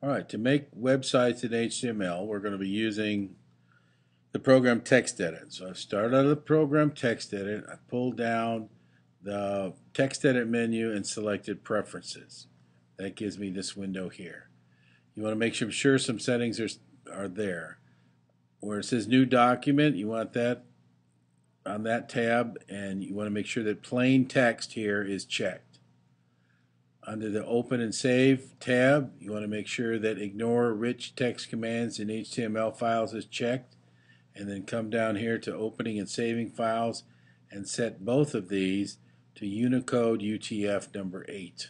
Alright, to make websites in HTML, we're going to be using the program TextEdit. So I've started out of the program TextEdit, I pulled down the TextEdit menu and selected Preferences. That gives me this window here. You want to make sure some settings are there. Where it says New Document, you want that on that tab, and you want to make sure that plain text here is checked. Under the Open and Save tab, you want to make sure that Ignore Rich Text Commands in HTML Files is checked, and then come down here to Opening and Saving Files and set both of these to Unicode UTF number 8.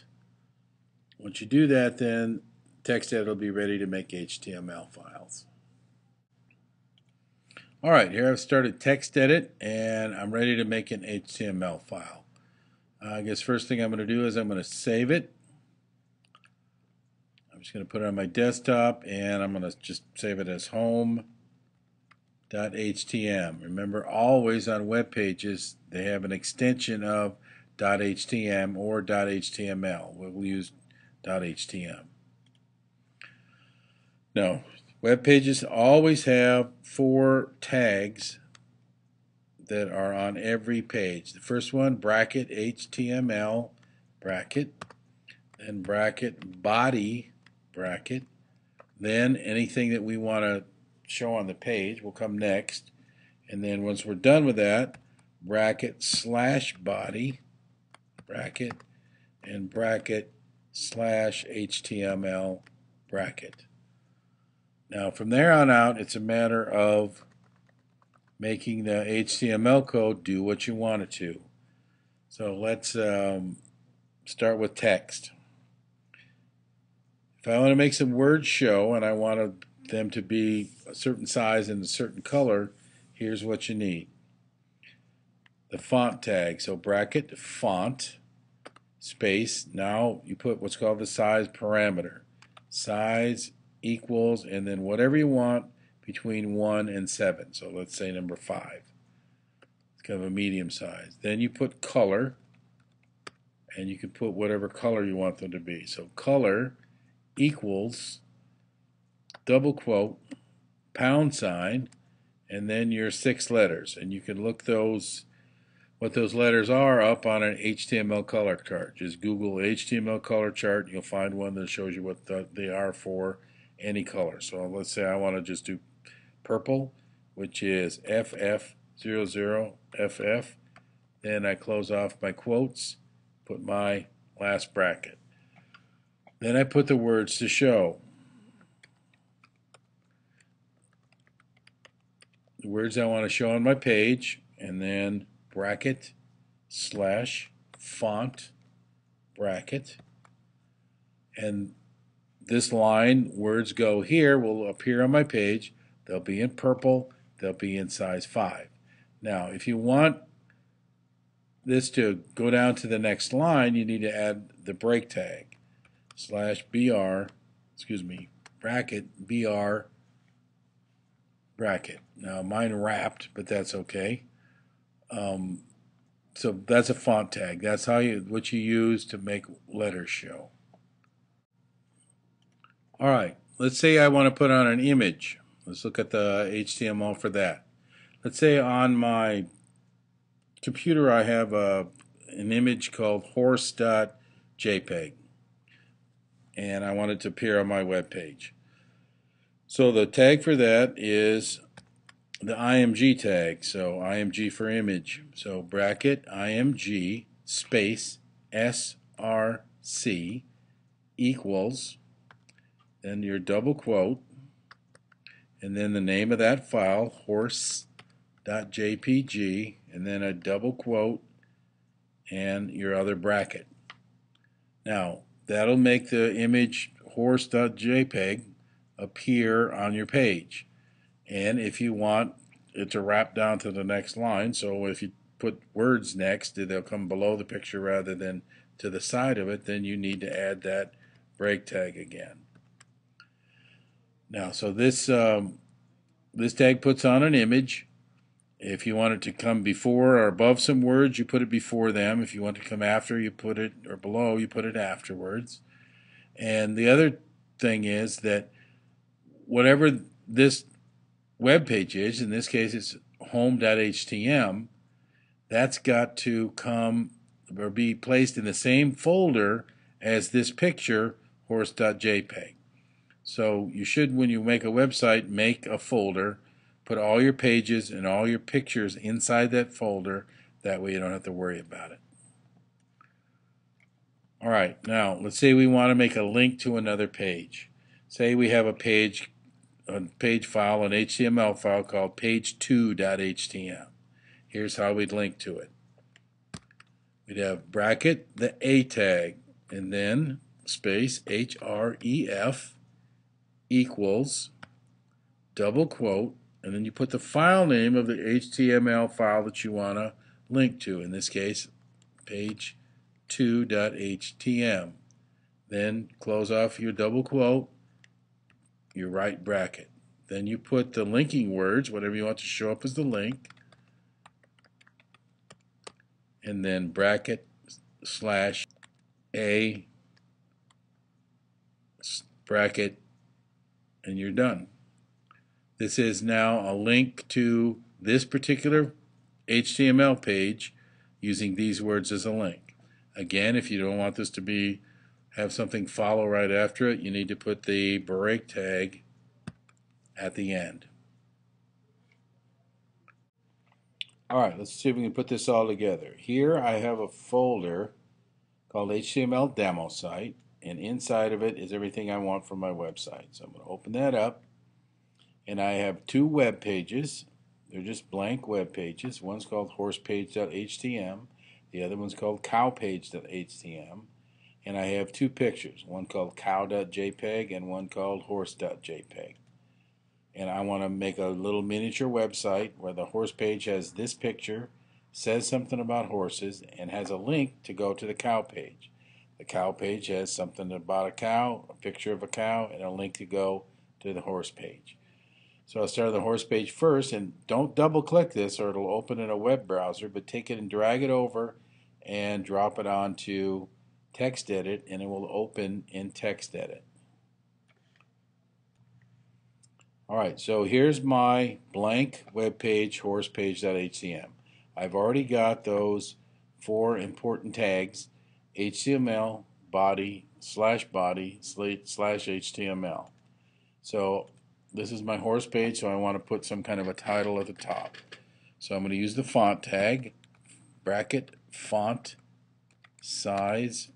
Once you do that, then TextEdit will be ready to make HTML files. Alright, here I've started TextEdit and I'm ready to make an HTML file. I guess first thing I'm going to do is I'm going to save it. I'm just going to put it on my desktop and I'm going to just save it as home.htm. Remember, always on web pages they have an extension of .htm or .html. We'll use .htm. Now, web pages always have 4 tags that are on every page. The first one, bracket HTML, bracket, then bracket body, bracket, then anything that we want to show on the page will come next, and then once we're done with that, bracket slash body, bracket, and bracket slash HTML, bracket. Now from there on out, it's a matter of making the HTML code do what you want it to. So let's start with text. If I want to make some words show and I want them to be a certain size and a certain color, here's what you need. The font tag, so bracket font space, now you put what's called the size parameter. Size equals, and then whatever you want between 1 and 7. So let's say number 5. It's kind of a medium size. Then you put color, and you can put whatever color you want them to be. So color equals double quote £, and then your 6 letters. And you can look what those letters are up on an HTML color chart. Just Google HTML color chart. You'll find one that shows you what they are for any color. So let's say I want to just do purple, which is FF00FF. Then I close off my quotes, put my last bracket. Then I put the words to show. The words I want to show on my page, and then bracket slash font bracket, and this line, words go here, will appear on my page. They'll be in purple. They'll be in size 5. Now, if you want this to go down to the next line, you need to add the break tag. Bracket, BR, bracket. Now, mine wrapped, but that's okay. So that's a font tag. That's what you use to make letters show. Alright, let's say I want to put on an image. Let's look at the HTML for that. Let's say on my computer I have an image called horse.jpg, and I want it to appear on my web page. So the tag for that is the IMG tag, so IMG for image. So bracket IMG space SRC equals, then your double quote, and then the name of that file, horse.jpg, and then a double quote and your other bracket. Now that'll make the image horse.jpg appear on your page. And if you want it to wrap down to the next line, so if you put words next, they'll come below the picture rather than to the side of it, then you need to add that break tag again. Now, so this tag puts on an image. If you want it to come before or above some words, you put it before them. If you want it to come after, you put it, or below, you put it afterwards. And the other thing is that whatever this web page is, in this case it's home.htm, that's got to come or be placed in the same folder as this picture, horse.jpg. So you should, when you make a website, make a folder, put all your pages and all your pictures inside that folder. That way you don't have to worry about it. Alright, now let's say we want to make a link to another page. Say we have a page file, an HTML file called page2.htm. Here's how we'd link to it. We'd have bracket, the A tag, and then space href equals double quote, and then you put the file name of the HTML file that you want to link to, in this case page2.htm. Then close off your double quote, your right bracket. Then you put the linking words, whatever you want to show up as the link, and then bracket slash A bracket, and you're done. This is now a link to this particular HTML page using these words as a link. Again, if you don't want this to have something follow right after it, you need to put the break tag at the end. Alright, let's see if we can put this all together. Here I have a folder called HTML demo site, and inside of it is everything I want for my website. So I'm going to open that up, and I have two web pages. They're just blank web pages. One's called horsepage.htm, the other one's called cowpage.htm, and I have two pictures, one called cow.jpg and one called horse.jpg. And I want to make a little miniature website where the horse page has this picture, says something about horses, and has a link to go to the cow page. The cow page has something about a cow, a picture of a cow, and a link to go to the horse page. So I'll start on the horse page first, and don't double click this or it'll open in a web browser, but take it and drag it over and drop it onto TextEdit, and it will open in TextEdit. Alright, so here's my blank web page, horsepage.htm. I've already got those four important tags: HTML, body, slash HTML. So this is my horse page, so I want to put some kind of a title at the top. So I'm going to use the font tag, bracket, font, size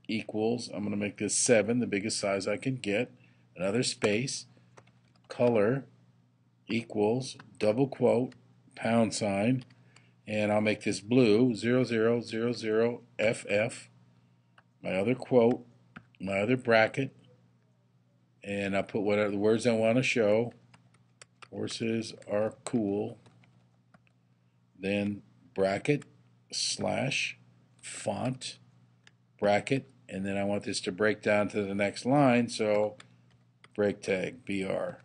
equals, I'm going to make this 7, the biggest size I can get, another space, color equals double quote pound sign, and I'll make this blue 0000FF, my other quote, my other bracket, and I'll put whatever the words I want to show. Horses are cool, then bracket slash font bracket, and then I want this to break down to the next line, so break tag BR.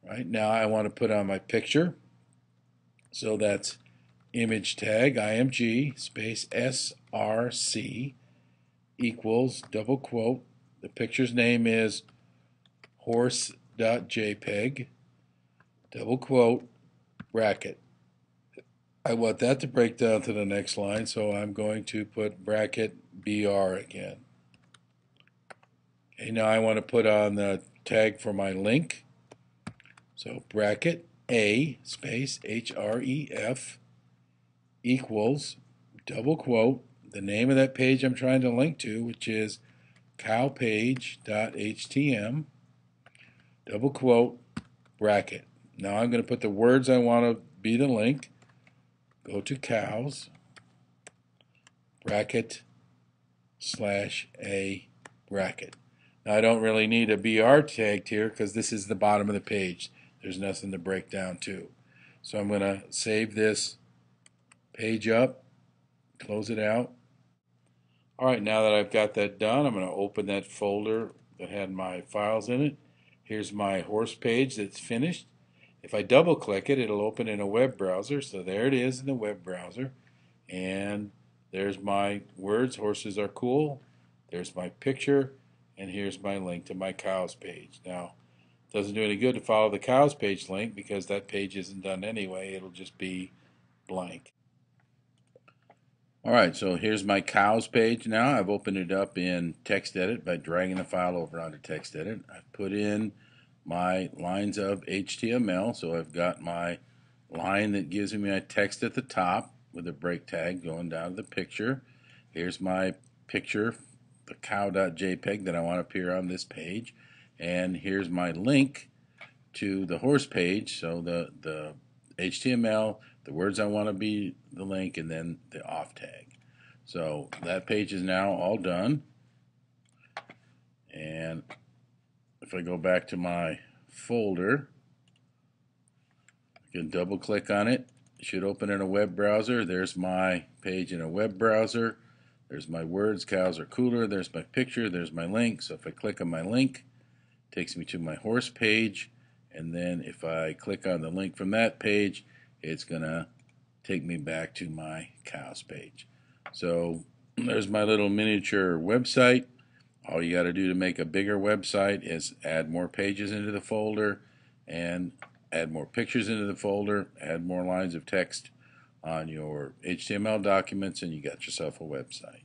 Right, now I want to put on my picture, so that's image tag img space src equals double quote, the picture's name is horse.jpg, double quote, bracket. I want that to break down to the next line, so I'm going to put bracket BR again. Okay, now I want to put on the tag for my link. So bracket A space href equals double quote, the name of that page I'm trying to link to, which is cowpage.htm, double quote, bracket. Now I'm going to put the words I want to be the link. Go to cows, bracket slash A bracket. Now I don't really need a BR tagged here because this is the bottom of the page. There's nothing to break down to. So I'm going to save this page up, close it out. Alright, now that I've got that done, I'm going to open that folder that had my files in it. Here's my horse page that's finished. If I double click it, it'll open in a web browser. So there it is in the web browser. And there's my words, horses are cool. There's my picture. and here's my link to my cows page. Now, it doesn't do any good to follow the cows page link because that page isn't done anyway. It'll just be blank. Alright, so here's my cows page now. I've opened it up in TextEdit by dragging the file over onto TextEdit. I've put in my lines of HTML, so I've got my line that gives me my text at the top with a break tag going down to the picture. Here's my picture, the cow.jpg that I want to appear on this page, and here's my link to the horse page, so the HTML, the words I want to be the link, and then the off tag. So that page is now all done. And if I go back to my folder, I can double click on it. It should open in a web browser. There's my page in a web browser. There's my words, cows are cooler. There's my picture. There's my link. So if I click on my link, it takes me to my horse page. And then if I click on the link from that page, it's going to take me back to my cows page. So there's my little miniature website. All you got to do to make a bigger website is add more pages into the folder and add more pictures into the folder, add more lines of text on your HTML documents, and you got yourself a website.